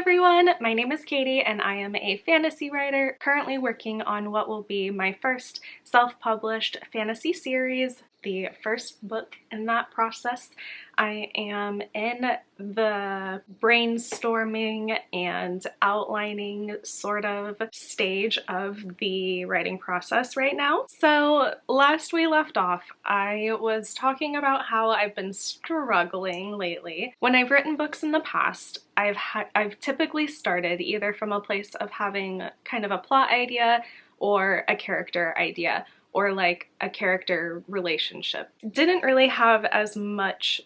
everyone, my name is Katie and I am a fantasy writer currently working on what will be my first self-published fantasy series, the first book in that process. I am in the brainstorming and outlining sort of stage of the writing process right now. So last we left off, I was talking about how I've been struggling lately. When I've written books in the past, I've typically started either from a place of having kind of a plot idea or a character idea, or like a character relationship. Didn't really have as much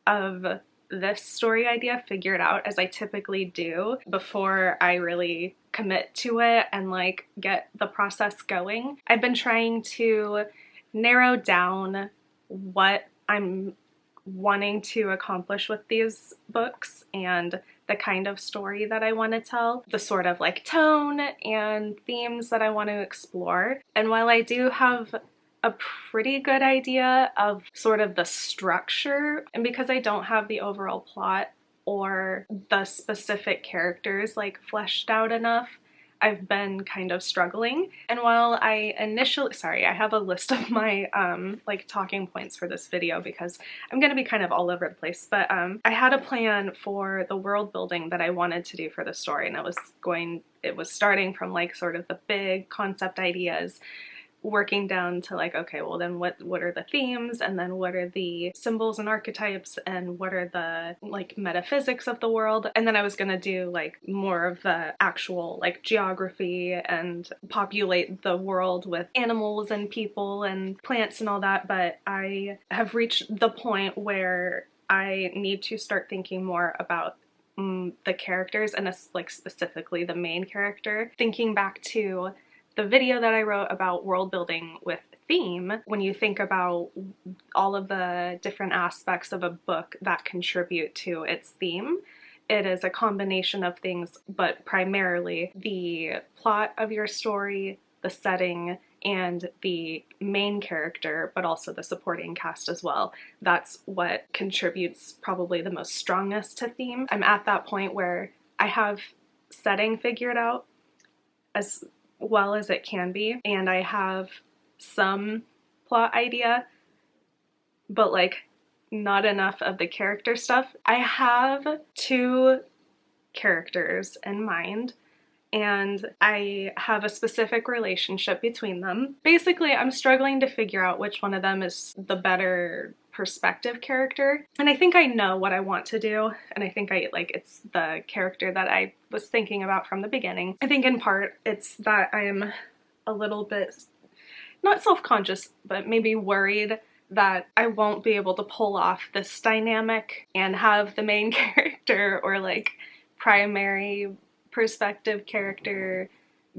of this story idea figured out as I typically do before I really commit to it and like get the process going. I've been trying to narrow down what I'm wanting to accomplish with these books and the kind of story that I want to tell, the sort of like tone and themes that I want to explore. And while I do have a pretty good idea of sort of the structure, and because I don't have the overall plot or the specific characters like fleshed out enough, I've been kind of struggling. And while I initially, sorry, I have a list of my like talking points for this video because I'm gonna be kind of all over the place, but I had a plan for the world building that I wanted to do for the story, and it was starting from like sort of the big concept ideas, working down to like, okay, well then what are the themes, and then what are the symbols and archetypes, and what are the like metaphysics of the world. And then I was gonna do like more of the actual like geography and populate the world with animals and people and plants and all that. But I have reached the point where I need to start thinking more about the characters, and like specifically the main character. Thinking back to the video that I wrote about world building with theme, when you think about all of the different aspects of a book that contribute to its theme, it is a combination of things, but primarily the plot of your story, the setting, and the main character, but also the supporting cast as well. That's what contributes probably the most strongest to theme. I'm at that point where I have setting figured out as well as it can be, and I have some plot idea, but like not enough of the character stuff. I have two characters in mind, and I have a specific relationship between them. Basically, I'm struggling to figure out which one of them is the better perspective character, and I think I know what I want to do, and I think it's the character that I was thinking about from the beginning. I think in part it's that I am a little bit, not self-conscious, but maybe worried that I won't be able to pull off this dynamic and have the main character or like primary perspective character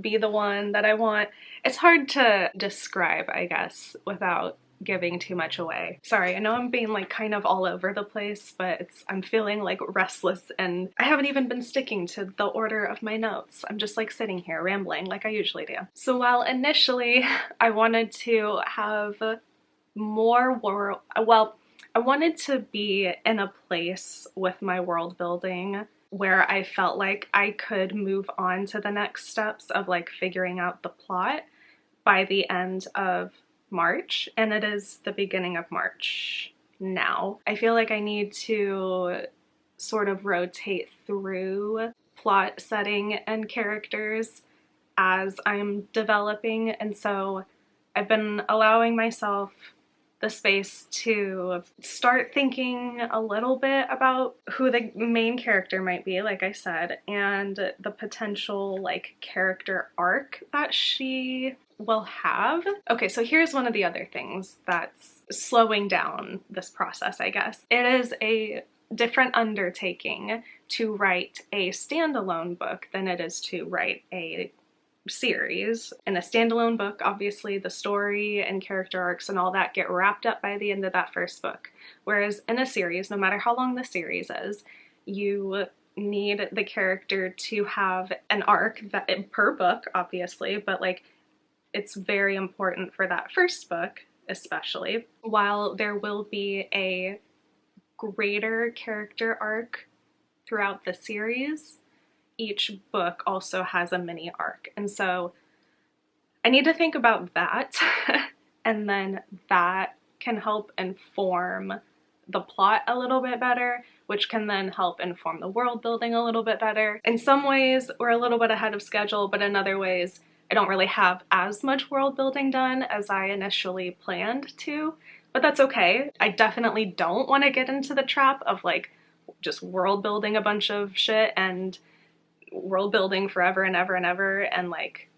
be the one that I want. It's hard to describe, I guess, without giving too much away. Sorry, I know I'm being like kind of all over the place, but I'm feeling like restless, and I haven't even been sticking to the order of my notes. I'm just like sitting here rambling like I usually do. So while initially I wanted to have more world, well, I wanted to be in a place with my world building where I felt like I could move on to the next steps of like figuring out the plot by the end of March, and it is the beginning of March now. I feel like I need to sort of rotate through plot, setting, and characters as I'm developing, and so I've been allowing myself the space to start thinking a little bit about who the main character might be, like I said, and the potential like character arc that she will have. Okay, so here's one of the other things that's slowing down this process, I guess. It is a different undertaking to write a standalone book than it is to write a series. In a standalone book, obviously the story and character arcs and all that get wrapped up by the end of that first book. Whereas in a series, no matter how long the series is, you need the character to have an arc that per book, obviously, but like it's very important for that first book, especially. While there will be a greater character arc throughout the series, each book also has a mini arc. And so I need to think about that and then that can help inform the plot a little bit better, which can then help inform the world building a little bit better. In some ways, we're a little bit ahead of schedule, but in other ways, I don't really have as much world building done as I initially planned to, but that's okay. I definitely don't want to get into the trap of like just world building a bunch of shit and world building forever and ever and ever and like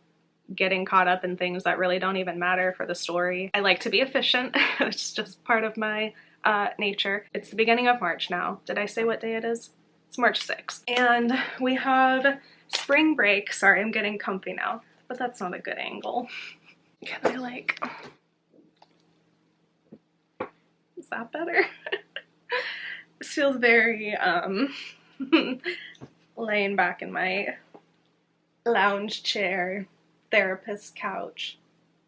getting caught up in things that really don't even matter for the story. I like to be efficient. It's just part of my nature. It's the beginning of March now. Did I say what day it is? It's March 6th. And we have spring break. Sorry, I'm getting comfy now, but that's not a good angle. Can I like... Is that better? This feels very, laying back in my lounge chair, therapist couch.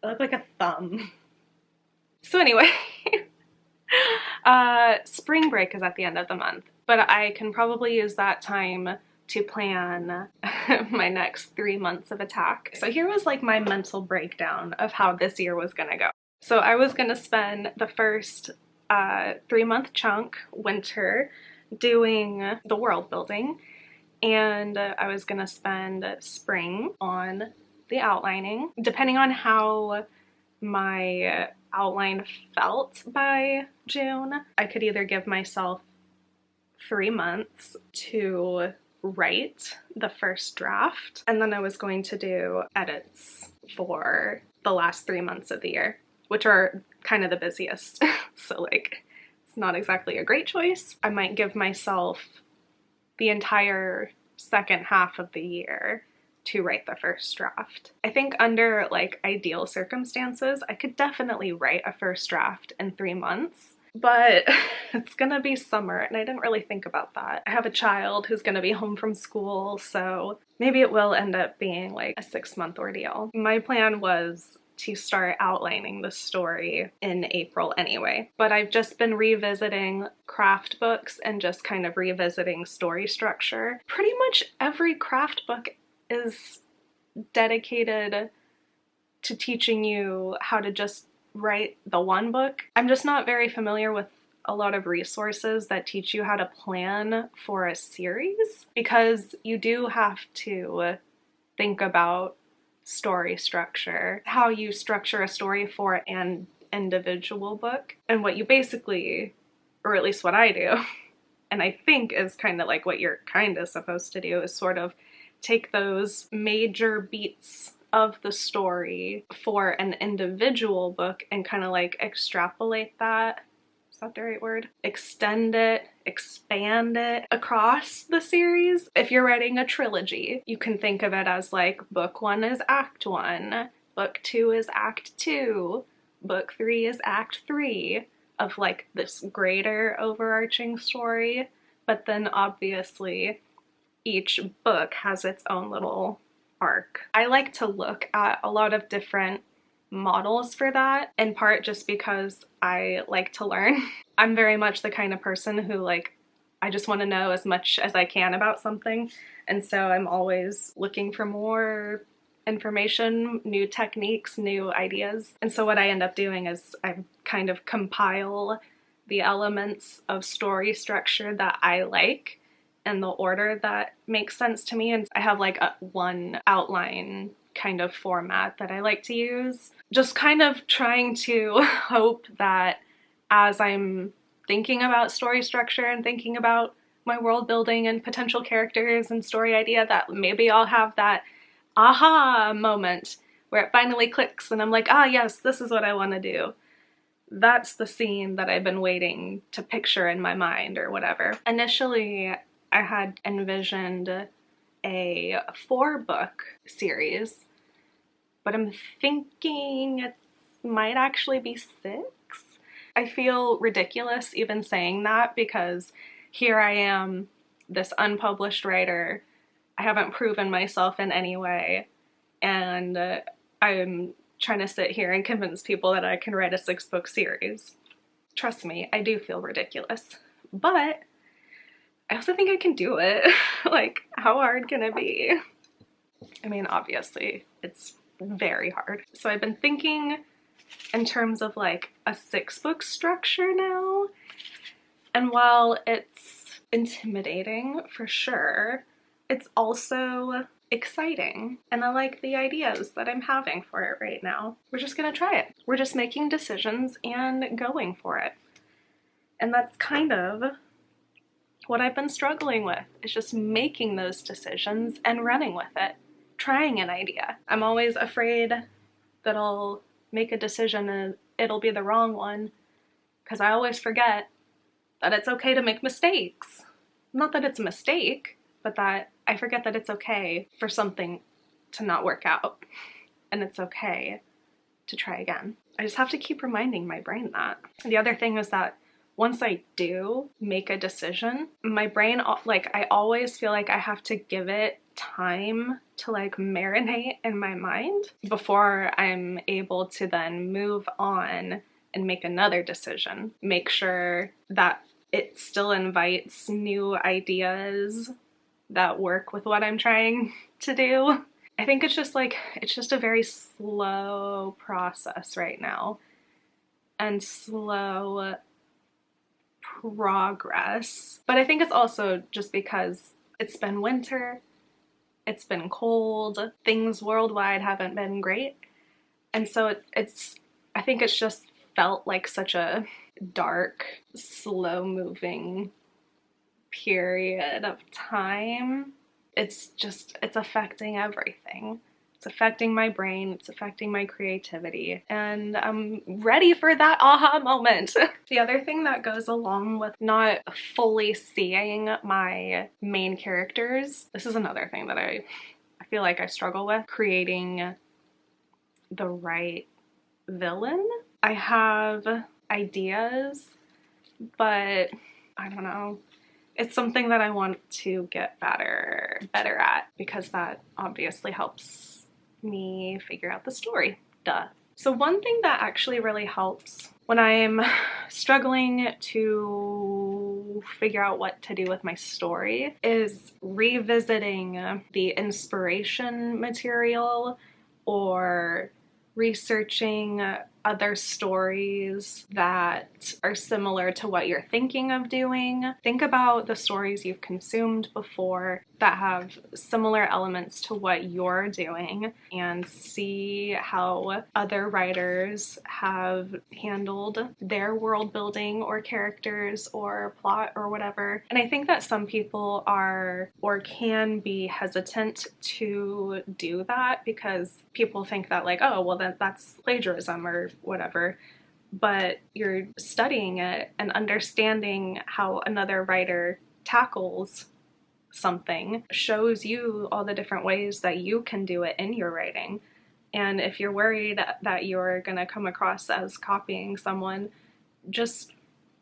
I look like a thumb. So anyway, spring break is at the end of the month, but I can probably use that time to plan my next 3 months of attack. So here was like my mental breakdown of how this year was gonna go. So I was gonna spend the first 3-month chunk, winter, doing the world building, and I was gonna spend spring on the outlining. Depending on how my outline felt by June, I could either give myself 3 months to write the first draft, and then I was going to do edits for the last 3 months of the year, which are kind of the busiest. So like, it's not exactly a great choice. I might give myself the entire second half of the year to write the first draft. I think under like ideal circumstances, I could definitely write a first draft in 3 months, but it's gonna be summer and I didn't really think about that. I have a child who's gonna be home from school, so maybe it will end up being like a 6-month ordeal. My plan was to start outlining the story in April anyway, but I've just been revisiting craft books and just kind of revisiting story structure. Pretty much every craft book is dedicated to teaching you how to just write the one book. I'm just not very familiar with a lot of resources that teach you how to plan for a series, because you do have to think about story structure, how you structure a story for an individual book, and what you basically, or at least what I do, and I think is kind of like what you're kind of supposed to do, is sort of take those major beats of the story for an individual book and kind of like extrapolate that. Is that the right word? Extend it, expand it across the series. If you're writing a trilogy, you can think of it as like book 1 is act 1, book 2 is act 2, book 3 is act 3 of like this greater overarching story. But then obviously each book has its own little arc. I like to look at a lot of different models for that, in part just because I like to learn. I'm very much the kind of person who like, I just want to know as much as I can about something, and so I'm always looking for more information, new techniques, new ideas. And so what I end up doing is I kind of compile the elements of story structure that I like in the order that makes sense to me, and I have like one outline kind of format that I like to use. Just kind of trying to hope that as I'm thinking about story structure and thinking about my world building and potential characters and story idea, that maybe I'll have that aha moment where it finally clicks and I'm like, ah yes, this is what I want to do. That's the scene that I've been waiting to picture in my mind or whatever. Initially, I had envisioned a 4-book series, but I'm thinking it might actually be 6. I feel ridiculous even saying that because here I am, this unpublished writer. I haven't proven myself in any way, and I'm trying to sit here and convince people that I can write a 6-book series. Trust me, I do feel ridiculous, but I also think I can do it. Like, how hard can it be? I mean, obviously, it's very hard. So I've been thinking in terms of like a 6-book structure now. And while it's intimidating for sure, it's also exciting. And I like the ideas that I'm having for it right now. We're just gonna try it. We're just making decisions and going for it. And that's kind of what I've been struggling with, is just making those decisions and running with it, trying an idea. I'm always afraid that I'll make a decision and it'll be the wrong one, because I always forget that it's okay to make mistakes. Not that it's a mistake, but that I forget that it's okay for something to not work out, and it's okay to try again. I just have to keep reminding my brain that. The other thing is that once I do make a decision, my brain, like, I always feel like I have to give it time to like marinate in my mind before I'm able to then move on and make another decision. Make sure that it still invites new ideas that work with what I'm trying to do. I think it's just a very slow process right now, and slow progress. But I think it's also just because it's been winter, it's been cold, things worldwide haven't been great. And so I think it's just felt like such a dark, slow moving period of time. It's affecting everything. It's affecting my brain, it's affecting my creativity, and I'm ready for that aha moment. The other thing that goes along with not fully seeing my main characters, this is another thing that I feel like I struggle with, creating the right villain. I have ideas, but I don't know. It's something that I want to get better at, because that obviously helps me figure out the story. Duh. So one thing that actually really helps when I'm struggling to figure out what to do with my story is revisiting the inspiration material or researching other stories that are similar to what you're thinking of doing. Think about the stories you've consumed before that have similar elements to what you're doing, and see how other writers have handled their world building or characters or plot or whatever. And I think that some people are or can be hesitant to do that because people think that like, oh, well, that's plagiarism or whatever. But you're studying it and understanding how another writer tackles something shows you all the different ways that you can do it in your writing. And if you're worried that you're gonna come across as copying someone, just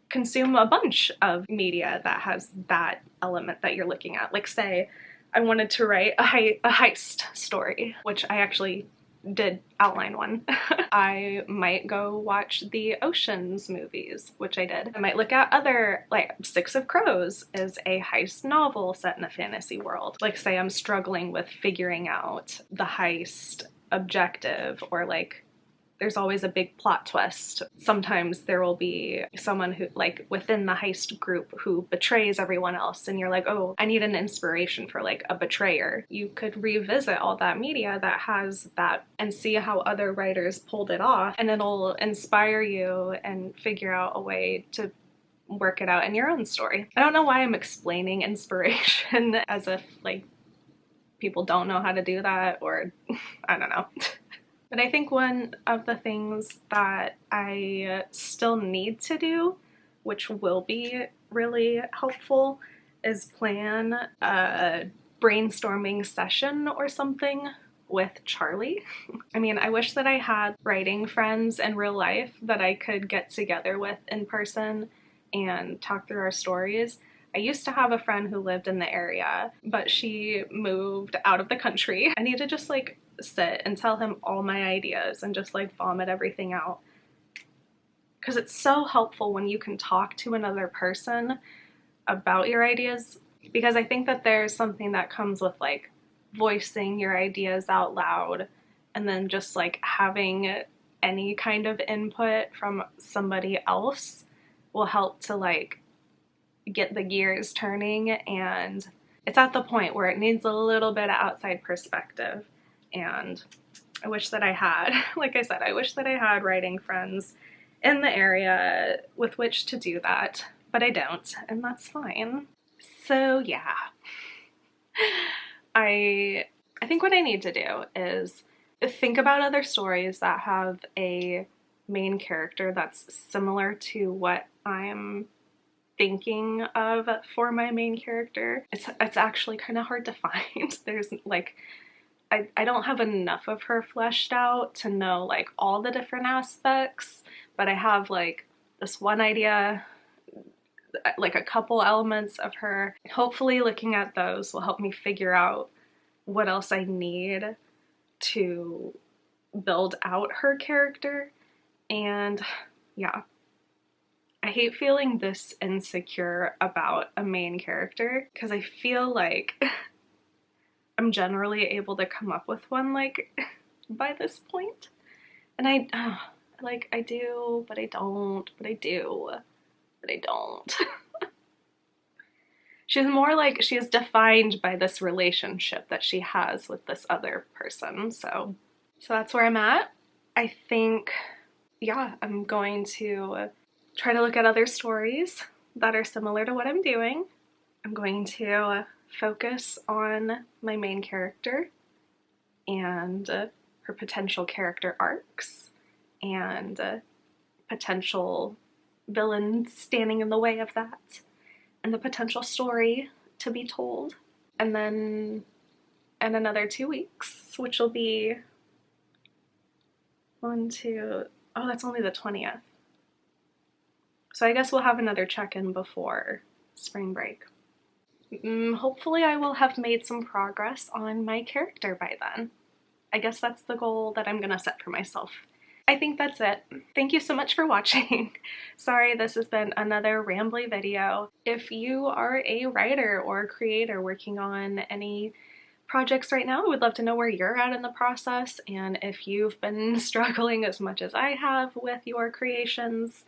consume a bunch of media that has that element that you're looking at. Like, say I wanted to write a heist story, which I actually did outline one. I might go watch the Oceans movies, which I did. I might look at other, like Six of Crows is a heist novel set in a fantasy world. Like, say I'm struggling with figuring out the heist objective, or like there's always a big plot twist. Sometimes there will be someone who, like, within the heist group who betrays everyone else, and you're like, oh, I need an inspiration for like a betrayer. You could revisit all that media that has that and see how other writers pulled it off, and it'll inspire you and figure out a way to work it out in your own story. I don't know why I'm explaining inspiration as if like people don't know how to do that, or I don't know. But I think one of the things that I still need to do, which will be really helpful, is plan a brainstorming session or something with Charlie. I mean, I wish that I had writing friends in real life that I could get together with in person and talk through our stories. I used to have a friend who lived in the area, but she moved out of the country. I need to just like sit and tell him all my ideas and just like vomit everything out. Because it's so helpful when you can talk to another person about your ideas, because I think that there's something that comes with like voicing your ideas out loud, and then just like having any kind of input from somebody else will help to like get the gears turning. And it's at the point where it needs a little bit of outside perspective, and I wish that I had, like I said, I wish that I had writing friends in the area with which to do that, but I don't, and that's fine. So yeah, I think what I need to do is think about other stories that have a main character that's similar to what I'm thinking of for my main character. It's actually kind of hard to find. There's like, I don't have enough of her fleshed out to know like all the different aspects, but I have like this one idea, like a couple elements of her. Hopefully looking at those will help me figure out what else I need to build out her character. And yeah, I hate feeling this insecure about a main character, because I feel like I'm generally able to come up with one like by this point. And I do, but I don't, but I do, but I don't. She's more like she is defined by this relationship that she has with this other person. So that's where I'm at. I think, yeah, I'm going to try to look at other stories that are similar to what I'm doing. I'm going to focus on my main character and her potential character arcs and potential villains standing in the way of that, and the potential story to be told. And then in another 2 weeks, which will be that's only the 20th. So I guess we'll have another check-in before spring break. Hopefully I will have made some progress on my character by then. I guess that's the goal that I'm gonna set for myself. I think that's it. Thank you so much for watching. Sorry, this has been another rambly video. If you are a writer or creator working on any projects right now, I would love to know where you're at in the process, and if you've been struggling as much as I have with your creations,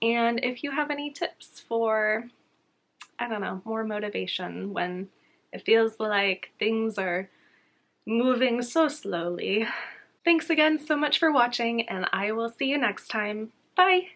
and if you have any tips for, I don't know, more motivation when it feels like things are moving so slowly. Thanks again so much for watching, and I will see you next time. Bye!